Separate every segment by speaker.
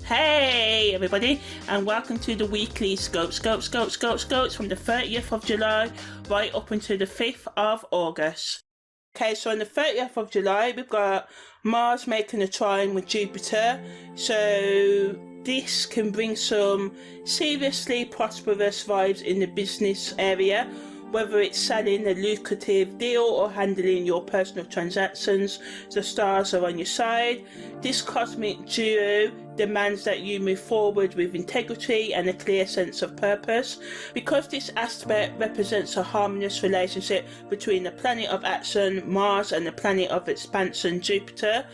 Speaker 1: Hey everybody, and welcome to the weekly scopes from the 30th of July right up until the 5th of August. Okay, so on the 30th of July we've got Mars making a trine with Jupiter, so this can bring some seriously prosperous vibes in the business area, whether it's selling a lucrative deal or handling your personal transactions. The stars are on your side. This cosmic duo demands that you move forward with integrity and a clear sense of purpose. Because this aspect represents a harmonious relationship between the planet of action, Mars, and the planet of expansion, Jupiter,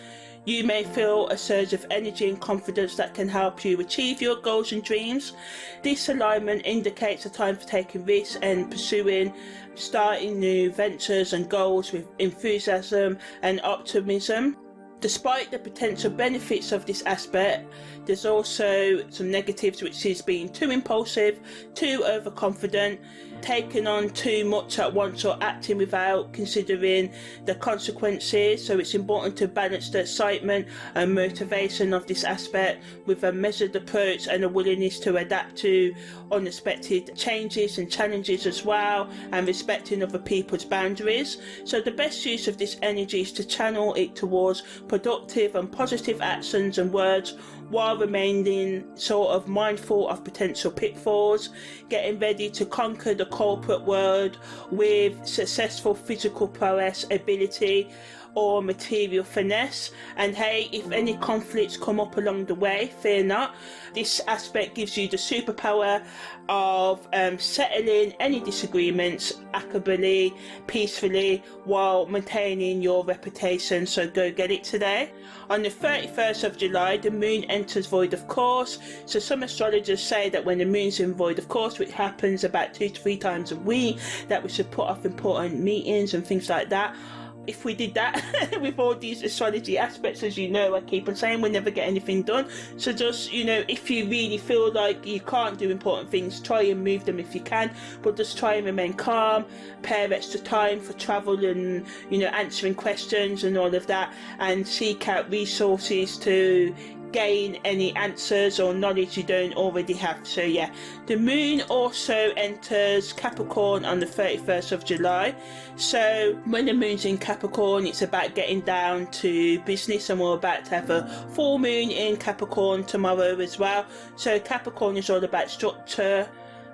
Speaker 1: you may feel a surge of energy and confidence that can help you achieve your goals and dreams. This alignment indicates a time for taking risks and starting new ventures and goals with enthusiasm and optimism. Despite the potential benefits of this aspect, there's also some negatives, which is being too impulsive, too overconfident, taking on too much at once, or acting without considering the consequences. So it's important to balance the excitement and motivation of this aspect with a measured approach and a willingness to adapt to unexpected changes and challenges as well, and respecting other people's boundaries. So the best use of this energy is to channel it towards productive and positive actions and words, while remaining sort of mindful of potential pitfalls, getting ready to conquer the corporate world with successful physical prowess, ability, or material finesse. And hey, if any conflicts come up along the way, fear not. This aspect gives you the superpower of settling any disagreements amicably, peacefully, while maintaining your reputation. So go get it today. On the 31st of July, the moon enters void of course. So some astrologers say that when the moon's in void of course, which happens about 2 to 3 times a week, that we should put off important meetings and things like that. If we did that with all these astrology aspects, as you know, I keep on saying, we'll never get anything done. So just, if you really feel like you can't do important things, try and move them if you can, but just try and remain calm, pair extra time for travel and, answering questions and all of that, and seek out resources to gain any answers or knowledge you don't already have. So yeah, the moon also enters Capricorn on the 31st of July. So when the moon's in Capricorn, it's about getting down to business, and we're about to have a full moon in Capricorn tomorrow as well. So Capricorn is all about structure,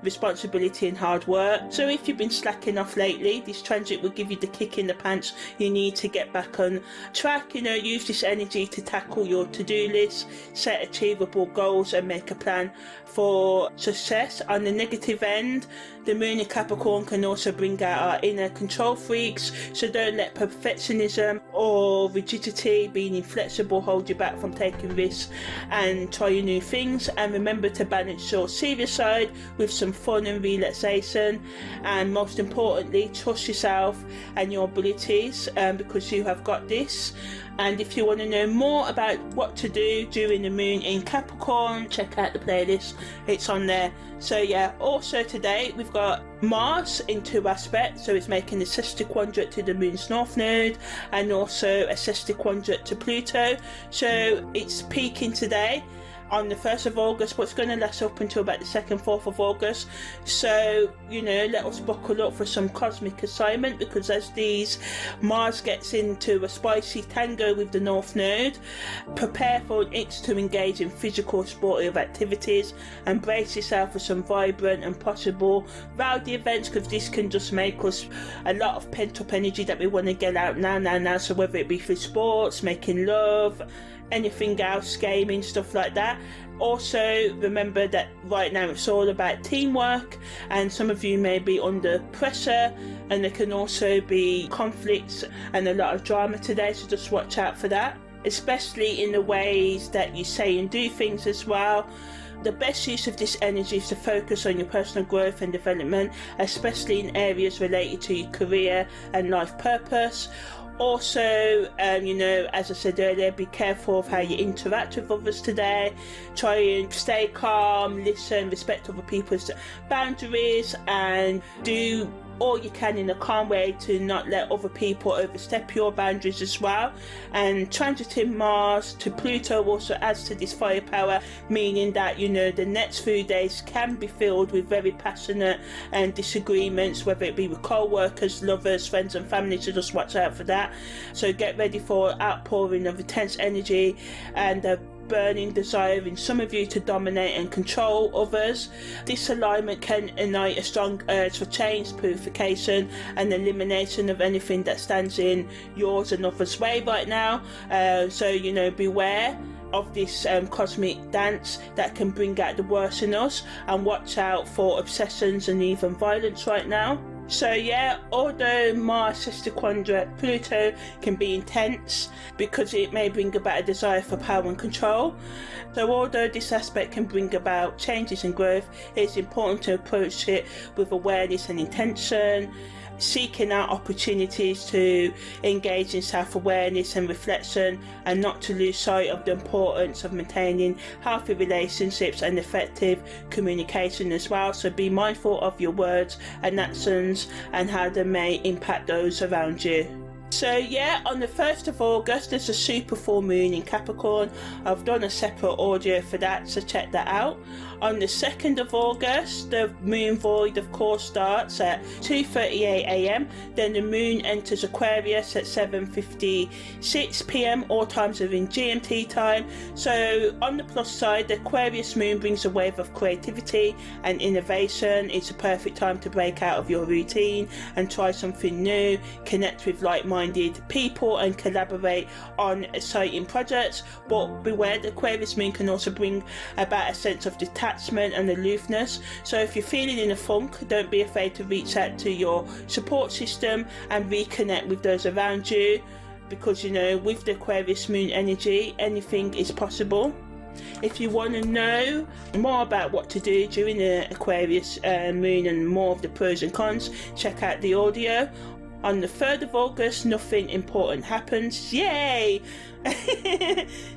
Speaker 1: responsibility and hard work. So if you've been slacking off lately, this transit will give you the kick in the pants you need to get back on track. Use this energy to tackle your to-do list, set achievable goals and make a plan for success. On the negative end, the moon in Capricorn can also bring out our inner control freaks, so don't let perfectionism or rigidity, being inflexible, hold you back from taking risks and trying new things. And remember to balance your serious side with some fun and relaxation, and most importantly, trust yourself and your abilities, because you have got this. And if you want to know more about what to do during the moon in Capricorn, check out the playlist, it's on there. So yeah, also today we've got Mars in 2 aspects, so it's making a sesquiquadrate to the moon's north node and also a sesquiquadrate to Pluto. So it's peaking today on the 1st of August, but it's going to last up until about the 2nd, 4th of August. So, let us buckle up for some cosmic assignment, because as Mars gets into a spicy tango with the North Node, prepare for an itch to engage in physical sportive activities and brace yourself for some vibrant and possible rowdy events, because this can just make us a lot of pent-up energy that we want to get out now. So whether it be through sports, making love, anything else, gaming, stuff like that. Also remember that right now it's all about teamwork, and some of you may be under pressure, and there can also be conflicts and a lot of drama today, so just watch out for that, especially in the ways that you say and do things as well. The best use of this energy is to focus on your personal growth and development, especially in areas related to your career and life purpose. Also, as I said earlier, be careful of how you interact with others today. Try and stay calm, listen, respect other people's boundaries, and do or you can in a calm way to not let other people overstep your boundaries as well. And transiting Mars to Pluto also adds to this firepower, meaning that, you know, the next few days can be filled with very passionate and disagreements, whether it be with co-workers, lovers, friends and family, so just watch out for that. So get ready for outpouring of intense energy and a burning desire in some of you to dominate and control others. This alignment can ignite a strong urge for change, purification and elimination of anything that stands in yours and others' way right now. So, you know, beware of this cosmic dance that can bring out the worst in us, and watch out for obsessions and even violence right now. So yeah, although Mars sextil Pluto can be intense because it may bring about a desire for power and control. So although this aspect can bring about changes and growth, it's important to approach it with awareness and intention, seeking out opportunities to engage in self-awareness and reflection, and not to lose sight of the importance of maintaining healthy relationships and effective communication as well. So be mindful of your words and actions and how they may impact those around you. So yeah, on the 1st of August there's a super full moon in Capricorn. I've done a separate audio for that, so check that out. On the 2nd of August, the moon void of course starts at 2:38 a.m. Then the moon enters Aquarius at 7:56 p.m. All times are in GMT time. So on the plus side, the Aquarius moon brings a wave of creativity and innovation. It's a perfect time to break out of your routine and try something new, connect with like-minded people and collaborate on exciting projects. But beware, the Aquarius moon can also bring about a sense of detachment and aloofness. So if you're feeling in a funk, don't be afraid to reach out to your support system and reconnect with those around you, because, you know, with the Aquarius moon energy, anything is possible. If you want to know more about what to do during the Aquarius moon and more of the pros and cons, check out the audio. On the 3rd of August, nothing important happens. Yay!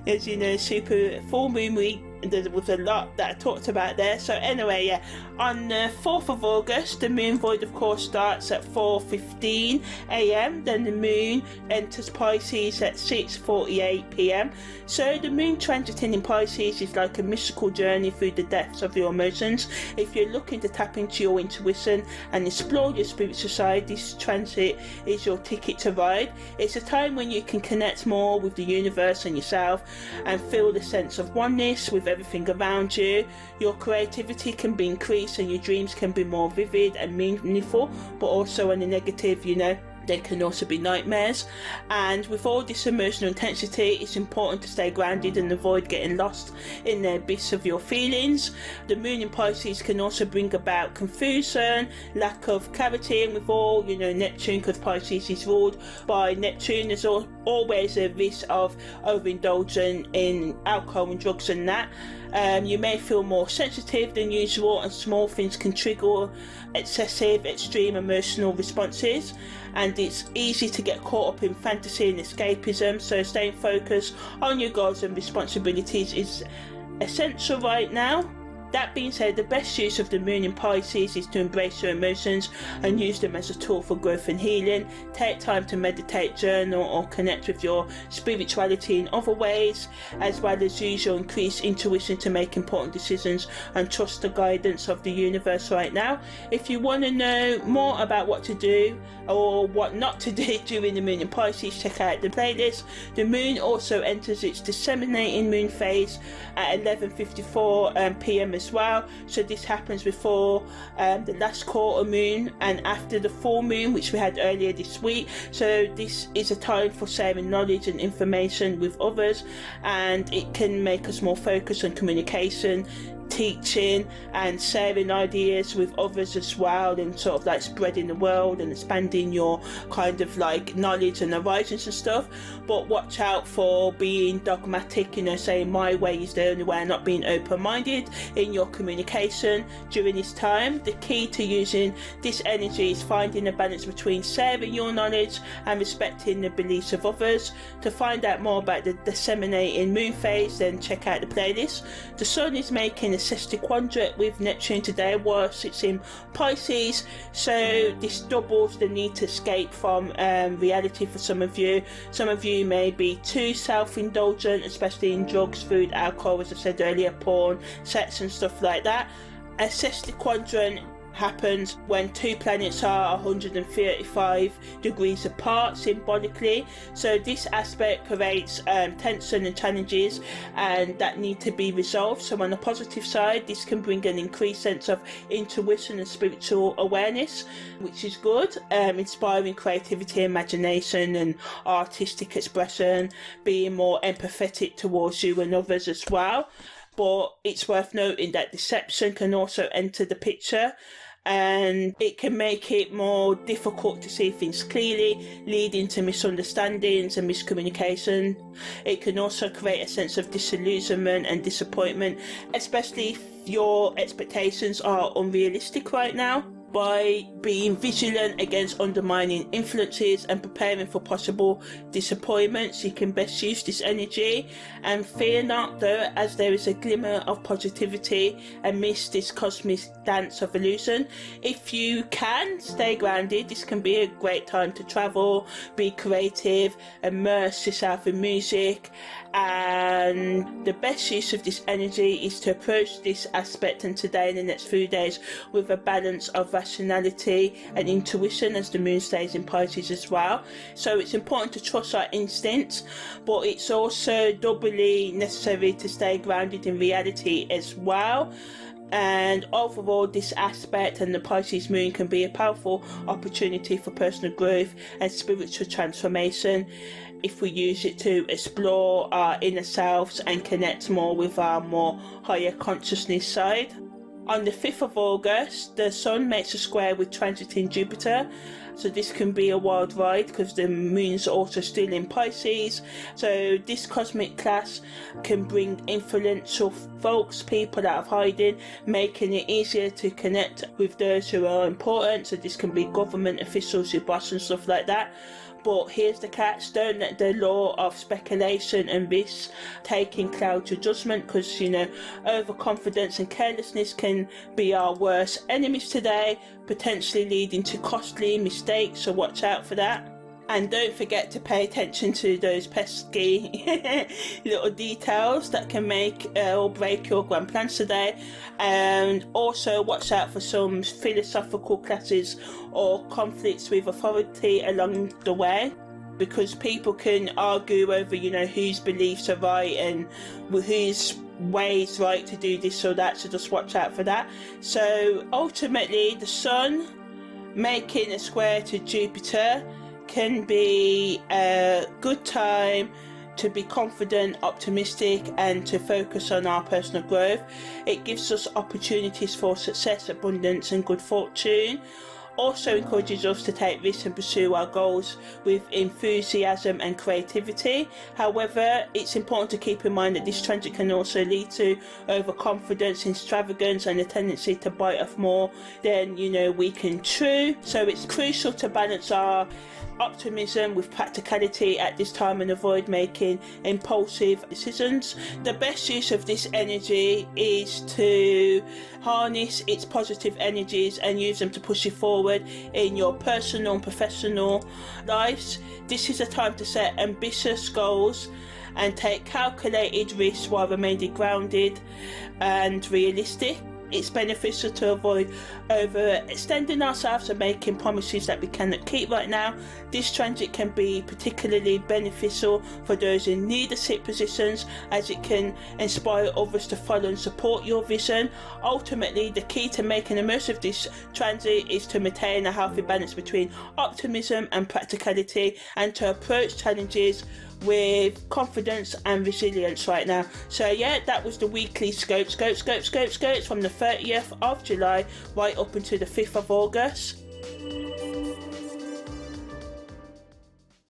Speaker 1: As you know, super full moon week, there was a lot that I talked about there. So anyway, yeah, on the 4th of August, the moon void of course starts at 4:15 a.m. Then the moon enters Pisces at 6:48 p.m. So the moon transiting in Pisces is like a mystical journey through the depths of your emotions. If you're looking to tap into your intuition and explore your spiritual side, this transit is your ticket to ride. It's a time when you can connect more with the universe and yourself and feel the sense of oneness with everything around you. Your creativity can be increased and your dreams can be more vivid and meaningful, but also on the negative, you know, they can also be nightmares. And with all this emotional intensity, it's important to stay grounded and avoid getting lost in the abyss of your feelings. The moon in Pisces can also bring about confusion, lack of clarity, and with all, you know, Neptune, because Pisces is ruled by Neptune, there's always a risk of overindulging in alcohol and drugs and that. You may feel more sensitive than usual, and small things can trigger excessive, extreme emotional responses, and it's easy to get caught up in fantasy and escapism. So staying focused on your goals and responsibilities is essential right now. That being said, the best use of the moon in Pisces is to embrace your emotions and use them as a tool for growth and healing. Take time to meditate, journal or connect with your spirituality in other ways, as well as use your increased intuition to make important decisions and trust the guidance of the universe right now. If you want to know more about what to do or what not to do during the moon in Pisces, check out the playlist. The moon also enters its disseminating moon phase at 11:54 p.m. as well. So this happens before the last quarter moon and after the full moon, which we had earlier this week. So this is a time for sharing knowledge and information with others, and it can make us more focused on communication, teaching and sharing ideas with others as well, and sort of like spreading the world and expanding your kind of like knowledge and horizons and stuff. But watch out for being dogmatic, you know, saying my way is the only way, not being open-minded in your communication during this time. The key to using this energy is finding a balance between sharing your knowledge and respecting the beliefs of others. To find out more about the disseminating moon phase, then check out the playlist. The sun is making in a sextile quadrant with Neptune today, whilst it's in Pisces, so this doubles the need to escape from reality for some of you. Some of you may be too self-indulgent, especially in drugs, food, alcohol, as I said earlier, porn, sex and stuff like that. A sextile quadrant happens when two planets are 135 degrees apart symbolically, so this aspect creates tension and challenges and that need to be resolved. So on the positive side, this can bring an increased sense of intuition and spiritual awareness, which is good, inspiring creativity, imagination and artistic expression, being more empathetic towards you and others as well. But it's worth noting that deception can also enter the picture, and it can make it more difficult to see things clearly, leading to misunderstandings and miscommunication. It can also create a sense of disillusionment and disappointment, especially if your expectations are unrealistic right now. By being vigilant against undermining influences and preparing for possible disappointments, you can best use this energy. And fear not though, as there is a glimmer of positivity amidst this cosmic dance of illusion. If you can stay grounded, this can be a great time to travel, be creative, immerse yourself in music, and the best use of this energy is to approach this aspect and today and the next few days with a balance of rationality and intuition, as the moon stays in Pisces as well. So it's important to trust our instincts, but it's also doubly necessary to stay grounded in reality as well. And overall, this aspect and the Pisces moon can be a powerful opportunity for personal growth and spiritual transformation if we use it to explore our inner selves and connect more with our more higher consciousness side. On the 5th of August, the Sun makes a square with transiting Jupiter, so this can be a wild ride because the moon's also still in Pisces. So this cosmic clash can bring influential folks, people out of hiding, making it easier to connect with those who are important. So this can be government officials, your boss and stuff like that. But here's the catch: don't let the law of speculation and risk taking cloud your judgment, because overconfidence and carelessness can be our worst enemies today, potentially leading to costly mistakes, so watch out for that. And don't forget to pay attention to those pesky little details that can make or break your grand plans today. And also watch out for some philosophical clashes or conflicts with authority along the way, because people can argue over, whose beliefs are right and whose ways right to do this or that, so just watch out for that. So ultimately, the Sun making a square to Jupiter can be a good time to be confident, optimistic, and to focus on our personal growth. It gives us opportunities for success, abundance, and good fortune. Also encourages us to take risks and pursue our goals with enthusiasm and creativity. However, it's important to keep in mind that this transit can also lead to overconfidence, extravagance, and a tendency to bite off more than we can chew. So it's crucial to balance our optimism with practicality at this time and avoid making impulsive decisions. The best use of this energy is to harness its positive energies and use them to push you forward in your personal and professional lives. This is a time to set ambitious goals and take calculated risks while remaining grounded and realistic. It's beneficial to avoid overextending ourselves and making promises that we cannot keep right now. This transit can be particularly beneficial for those in leadership positions, as it can inspire others to follow and support your vision. Ultimately, the key to making the most of this transit is to maintain a healthy balance between optimism and practicality, and to approach challenges with confidence and resilience right now. So yeah, that was the weekly scopes from the 30th of July right up until the 5th of August.